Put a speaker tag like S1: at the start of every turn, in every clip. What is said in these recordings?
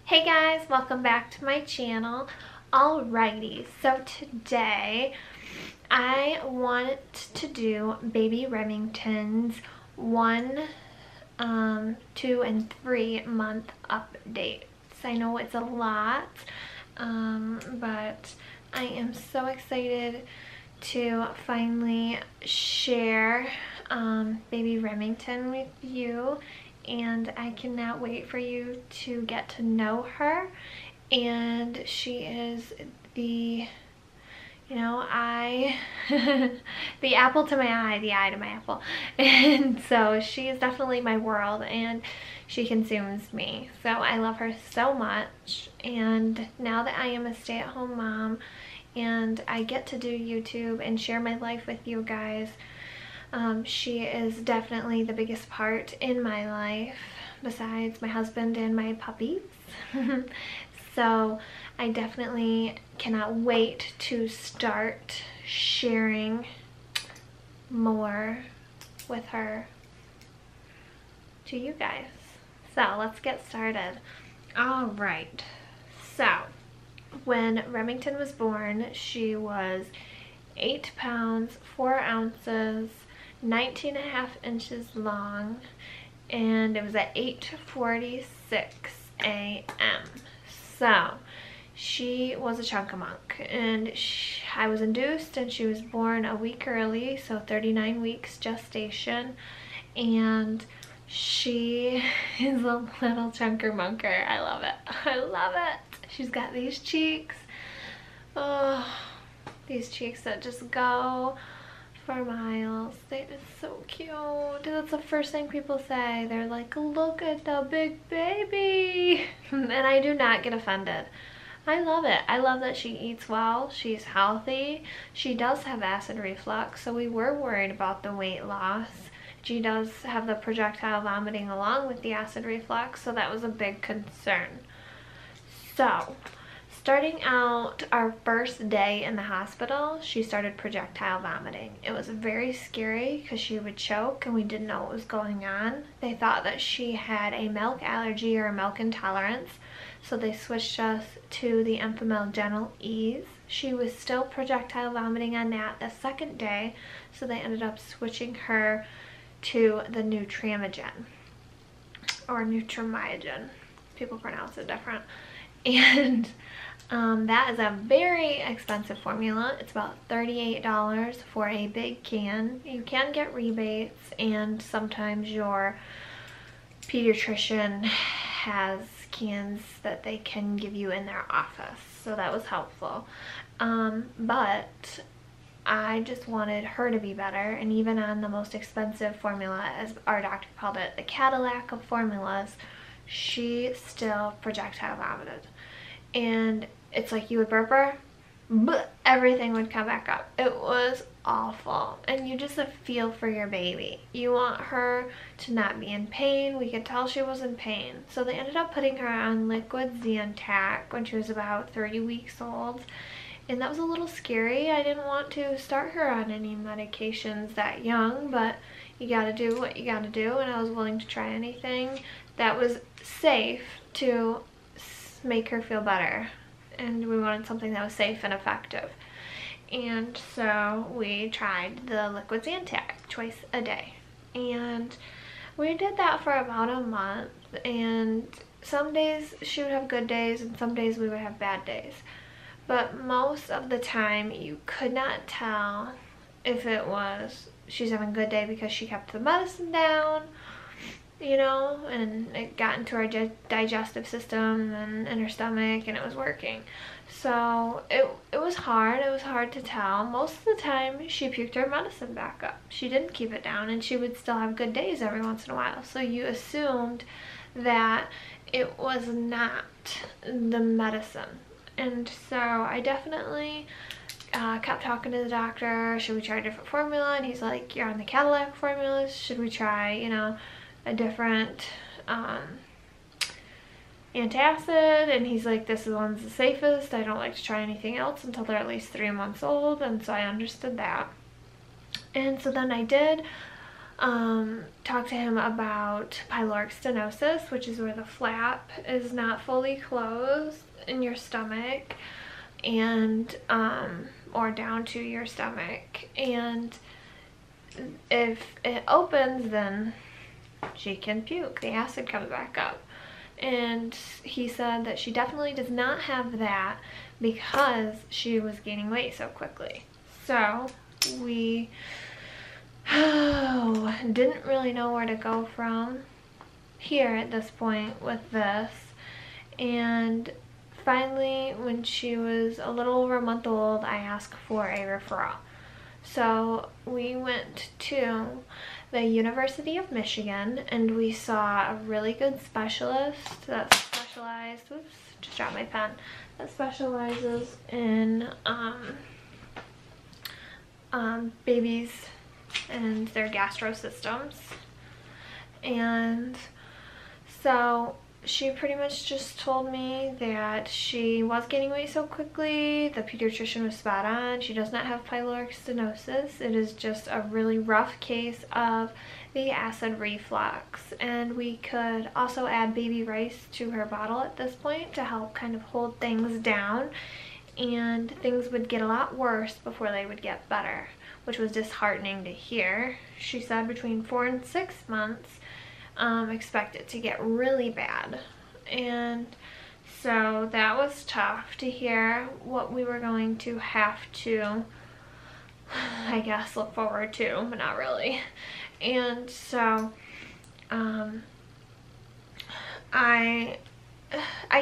S1: Hey guys, welcome back to my channel. Alrighty, so today I want to do baby Remington's 1, 2, and 3 month updates. I know it's a lot, but I am so excited to finally share baby Remington with you, and I cannot wait for you to get to know her. And she is the, eye, the apple to my eye, the eye to my apple. And so she is definitely my world, and she consumes me. So I love her so much. And now that I am a stay-at-home mom and I get to do YouTube and share my life with you guys, she is definitely the biggest part in my life besides my husband and my puppies. So I definitely cannot wait to start sharing more with her to you guys. So let's get started. All right, so when Remington was born, she was 8 pounds, 4 ounces, 19.5 inches long, and it was at 8:46 a.m. So she was a chunk-a-monk, and I was induced and she was born a week early, so 39 weeks gestation, and she is a little chunker-munker. I love it. I love it. She's got these cheeks. Oh, these cheeks that just go for miles. They're so cute. That's the first thing people say. They're like, look at the big baby. And I do not get offended. I love it. I love that she eats well. She's healthy. She does have acid reflux, so we were worried about the weight loss. She does have the projectile vomiting along with the acid reflux, so that was a big concern. So starting out our first day in the hospital, she started projectile vomiting. It was very scary because she would choke and we didn't know what was going on. They thought that she had a milk allergy or a milk intolerance, so they switched us to the Enfamil Gentle Ease. She was still projectile vomiting on that the second day, so they ended up switching her to the Nutramigen or Nutramigen. People pronounce it different. And that is a very expensive formula. It's about $38 for a big can. You can get rebates, and sometimes your pediatrician has cans that they can give you in their office, so that was helpful. But I just wanted her to be better, and even on the most expensive formula, as our doctor called it, the Cadillac of formulas, she still projectile vomited. And it's like you would burp her, but everything would come back up. It was awful. And you just feel for your baby. You want her to not be in pain. We could tell she was in pain. So they ended up putting her on liquid Zantac when she was about 30 weeks old. And that was a little scary. I didn't want to start her on any medications that young, but you gotta do what you gotta do, and I was willing to try anything that was safe to make her feel better. And we wanted something that was safe and effective. And so we tried the liquid Zantac twice a day. And we did that for about a month, and some days she would have good days and some days we would have bad days. But most of the time you could not tell if it was she's having a good day because she kept the medicine down, and it got into our digestive system and in her stomach, and it was working. So it was hard. It was hard to tell. Most of the time she puked her medicine back up. She didn't keep it down, and she would still have good days every once in a while. So you assumed that it was not the medicine. And so I definitely kept talking to the doctor. Should we try a different formula? And he's like, you're on the Cadillac formulas. Should we try, a different antacid? And he's like, this one's the safest. I don't like to try anything else until they're at least 3 months old. And so I understood that. And so then I did talk to him about pyloric stenosis, which is where the flap is not fully closed in your stomach, and or down to your stomach, and if it opens, then she can puke. The acid comes back up. And he said that she definitely does not have that because she was gaining weight so quickly. So we didn't really know where to go from here at this point with this. And finally, when she was a little over a month old, I asked for a referral. So we went to the University of Michigan, and we saw a really good specialist that specialized, oops, just dropped my pen, that specializes in babies and their gastro systems. And so she pretty much just told me that she was gaining weight so quickly. The pediatrician was spot on. She does not have pyloric stenosis. It is just a really rough case of the acid reflux. And we could also add baby rice to her bottle at this point to help kind of hold things down. And things would get a lot worse before they would get better, which was disheartening to hear. She said between 4 and 6 months, expect it to get really bad. And so that was tough to hear what we were going to have to, I guess, look forward to, but not really. And so I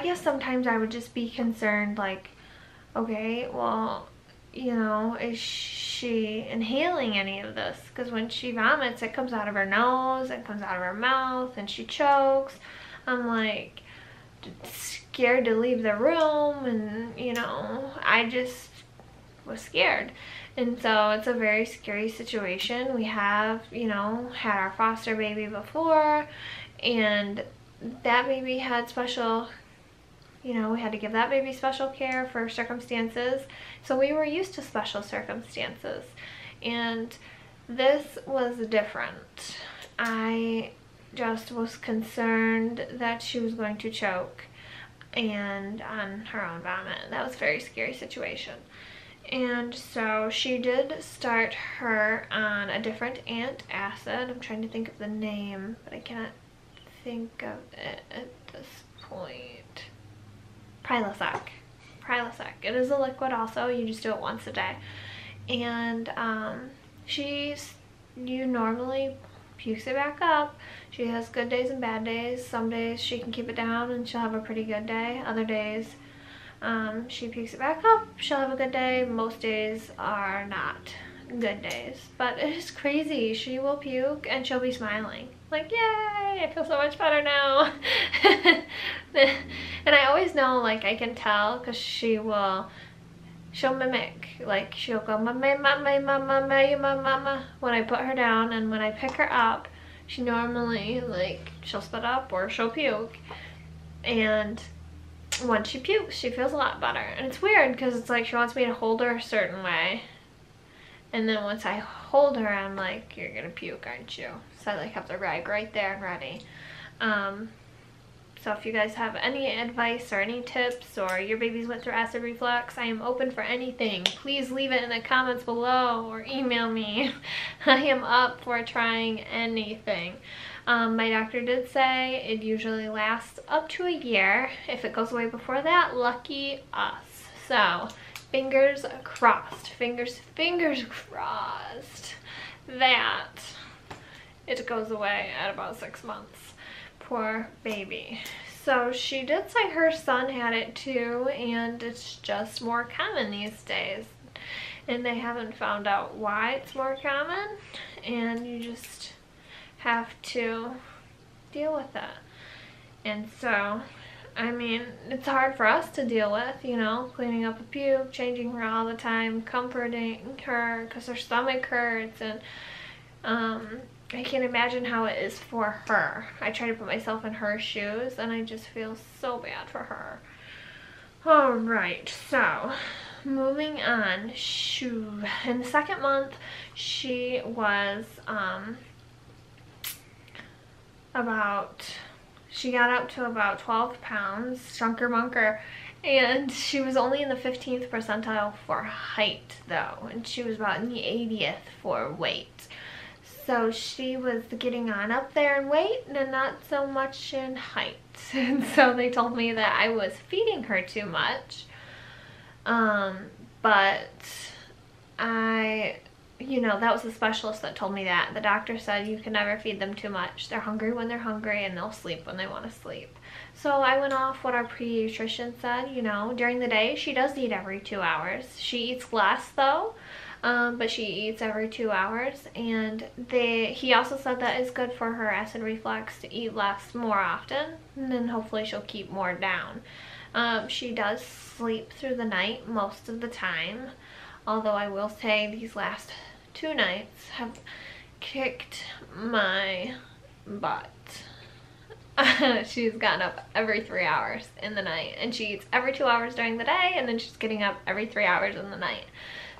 S1: guess sometimes I would just be concerned, like, okay, well, you know, is she inhaling any of this? Because when she vomits, it comes out of her nose, it comes out of her mouth, and she chokes. I'm like scared to leave the room, and you know, I just was scared. And so it's a very scary situation. We have, you know, had our foster baby before, and that baby had special, you know, we had to give that baby special care for circumstances. So we were used to special circumstances. And this was different. I just was concerned that she was going to choke and on her own vomit. That was a very scary situation. And so she did start her on a different antacid. I'm trying to think of the name, but I cannot think of it at this point. Prilosec. It is a liquid also. You just do it once a day. And you normally pukes it back up. She has good days and bad days. Some days she can keep it down and she'll have a pretty good day. Other days she pukes it back up, she'll have a good day. Most days are not good days. But it is crazy. She will puke and she'll be smiling. Like, yay, I feel so much better now. And I always know, like, I can tell because she'll mimic. Like, she'll go, mama, mama, mama, mama, when I put her down, and when I pick her up, she normally, like, she'll spit up or she'll puke. And once she pukes, she feels a lot better. And it's weird because it's like she wants me to hold her a certain way. And then once I hold her, I'm like, you're gonna puke, aren't you? So I like have the rag right there and ready. So if you guys have any advice or any tips, or your babies went through acid reflux, I am open for anything. Please leave it in the comments below or email me. I am up for trying anything. My doctor did say it usually lasts up to a year. If it goes away before that, lucky us. So fingers crossed, fingers crossed that it goes away at about 6 months. Poor baby. So she did say her son had it too, and it's just more common these days. And they haven't found out why it's more common, and you just have to deal with it. And so, I mean, it's hard for us to deal with, you know, cleaning up a puke, changing her all the time, comforting her because her stomach hurts, and I can't imagine how it is for her. I try to put myself in her shoes, and I just feel so bad for her. Alright, so moving on. In the 2nd month, she was she got up to about 12 pounds, Strunker Munker, and she was only in the 15th percentile for height though, and she was about in the 80th for weight. So she was getting on up there in weight and not so much in height. And so they told me that I was feeding her too much. But that was the specialist that told me that. The doctor said you can never feed them too much. They're hungry when they're hungry and they'll sleep when they want to sleep. So I went off what our pediatrician said, during the day she does eat every 2 hours. She eats less though, but she eats every 2 hours. And he also said that it's good for her acid reflux to eat less more often, and then hopefully she'll keep more down. She does sleep through the night most of the time, although I will say these last 2 nights have kicked my butt. She's gotten up every 3 hours in the night, and she eats every 2 hours during the day, and then she's getting up every 3 hours in the night.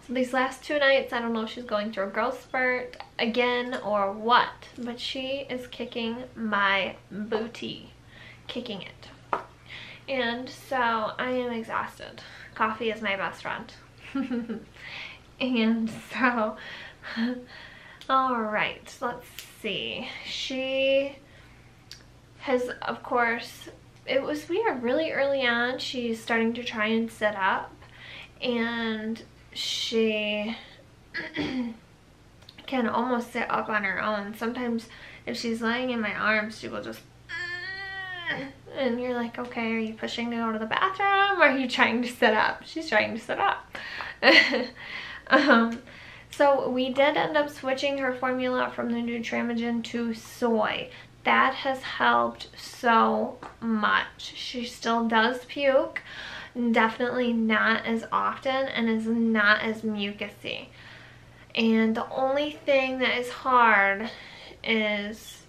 S1: So these last 2 nights, I don't know if she's going through a growth spurt again or what, but she is kicking my booty, kicking it. And so I am exhausted. Coffee is my best friend. And so, all right, let's see. She has, of course, it was weird. Really early on, she's starting to try and sit up, and she can almost sit up on her own. Sometimes if she's laying in my arms, she will just, and you're like, okay, are you pushing to go to the bathroom, or are you trying to sit up? She's trying to sit up. So we did end up switching her formula from the Nutramigen to soy. That has helped so much. She still does puke, definitely not as often, and is not as mucusy. And the only thing that is hard is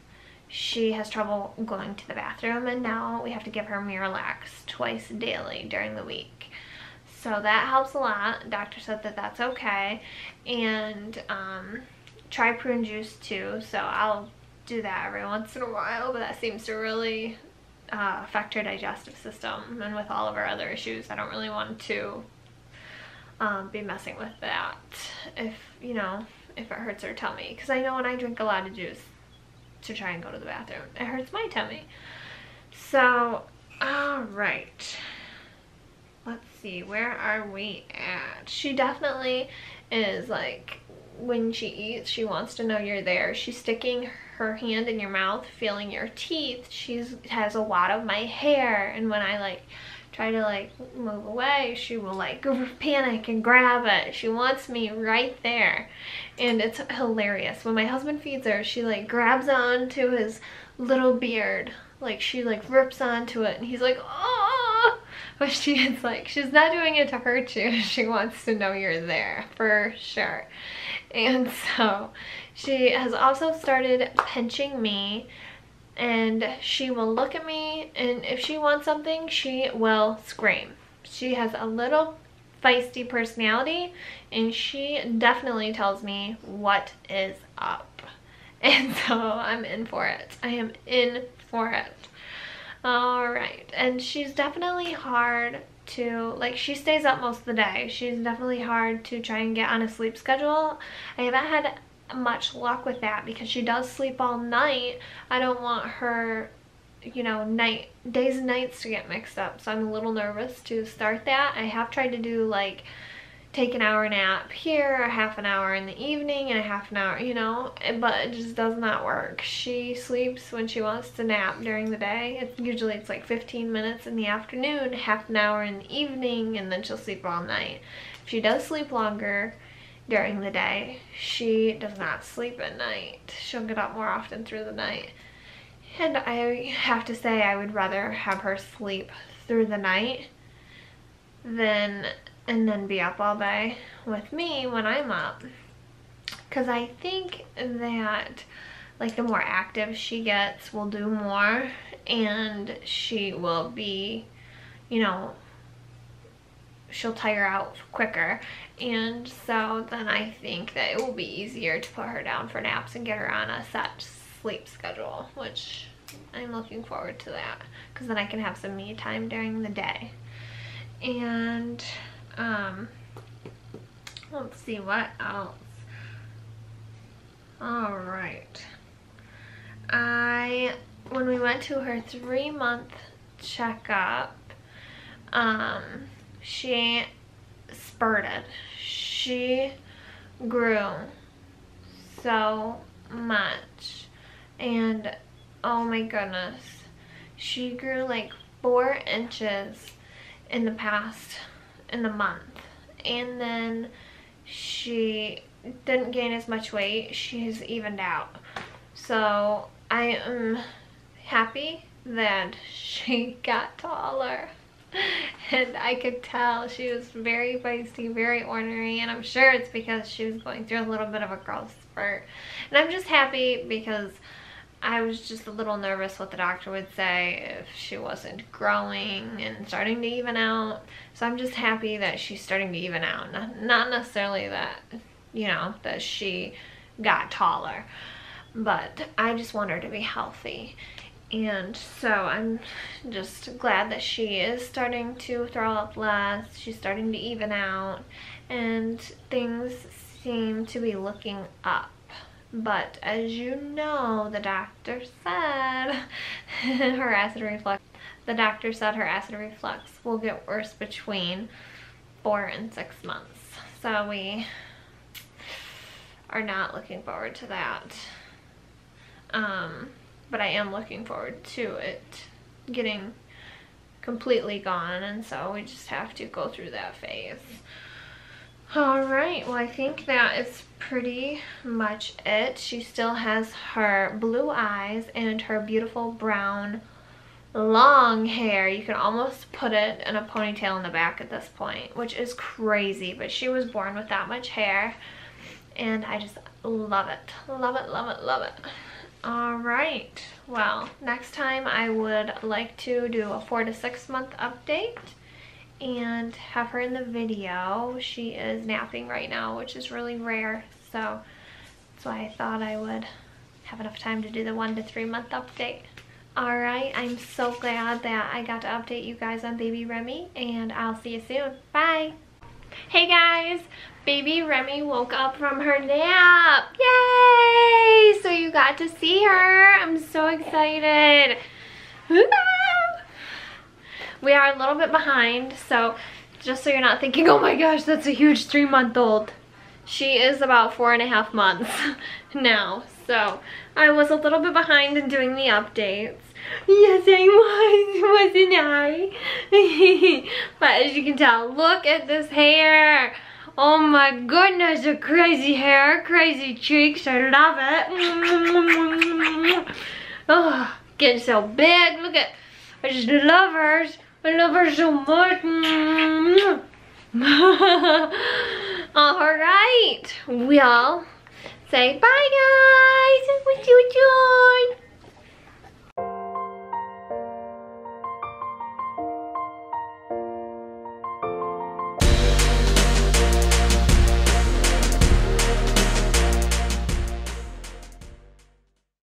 S1: she has trouble going to the bathroom, and now we have to give her Miralax twice daily during the week. So that helps a lot. Doctor said that that's okay. And try prune juice too. So I'll do that every once in a while, but that seems to really affect her digestive system. And with all of her other issues, I don't really want to be messing with that if it hurts her tummy. Because I know when I drink a lot of juice to try and go to the bathroom, it hurts my tummy. So, all right. Let's see, where are we at? She definitely is like, when she eats, she wants to know you're there. She's sticking her hand in your mouth, feeling your teeth. She has a lot of my hair, and when I try to move away, she will panic and grab it. She wants me right there, and it's hilarious. When my husband feeds her, she grabs onto his little beard, she rips onto it, and he's like, oh. But she's not doing it to hurt you. She wants to know you're there, for sure. And so she has also started pinching me, and she will look at me, and if she wants something, she will scream. She has a little feisty personality, and she definitely tells me what is up. And so I'm in for it. I am in for it. All right, and she's definitely hard to, she stays up most of the day. She's definitely hard to try and get on a sleep schedule. I haven't had much luck with that because she does sleep all night. I don't want her, days and nights to get mixed up, so I'm a little nervous to start that. I have tried to do take an hour nap here, a half an hour in the evening, and a half an hour, but it just does not work. She sleeps when she wants to nap during the day. Usually it's 15 minutes in the afternoon, half an hour in the evening, and then she'll sleep all night. If she does sleep longer during the day, she does not sleep at night. She'll get up more often through the night. And I have to say, I would rather have her sleep through the night and then be up all day with me when I'm up. Because I think that the more active she gets, will do more, and she will be, she'll tire out quicker. And so then I think that it will be easier to put her down for naps and get her on a set sleep schedule, which I'm looking forward to that because then I can have some me time during the day. And let's see what else. All right. When we went to her 3-month checkup, she spurted. She grew so much, and oh my goodness, she grew like 4 inches in the month, and then she didn't gain as much weight. She has evened out. So I am happy that she got taller. And I could tell she was very feisty, very ornery, and I'm sure it's because she was going through a little bit of a growth spurt. And I'm just happy because I was just a little nervous what the doctor would say if she wasn't growing and starting to even out. So I'm just happy that she's starting to even out. Not necessarily that, you know, that she got taller, but I just want her to be healthy. And so I'm just glad that she is starting to throw up less. She's starting to even out, and things seem to be looking up. But as you know, the doctor said her acid reflux. The doctor said her acid reflux will get worse between 4 and 6 months. So we are not looking forward to that. But I am looking forward to it getting completely gone, and so we just have to go through that phase. Alright, well I think that is pretty much it. She still has her blue eyes and her beautiful brown long hair. You can almost put it in a ponytail in the back at this point, which is crazy, but she was born with that much hair, and I just love it. Love it, love it, love it. Alright, well, next time I would like to do a 4 to 6 month update and have her in the video. She is napping right now, which is really rare, so that's why I thought I would have enough time to do the 1 to 3 month update. Alright, I'm so glad that I got to update you guys on baby Remi, and I'll see you soon. Bye! Hey guys! Baby Remi woke up from her nap! Yay! So you got to see her. I'm so excited. We are a little bit behind, so just so you're not thinking, oh my gosh, that's a huge 3-month-old. She is about 4.5 months now, so I was a little bit behind in doing the updates. Yes, I was, wasn't I? But as you can tell, look at this hair. Oh my goodness, the crazy hair, crazy cheeks. I love it. Oh, getting so big. Look at, I just love her. I love her so much. Alright, we'll say bye guys. What you doing?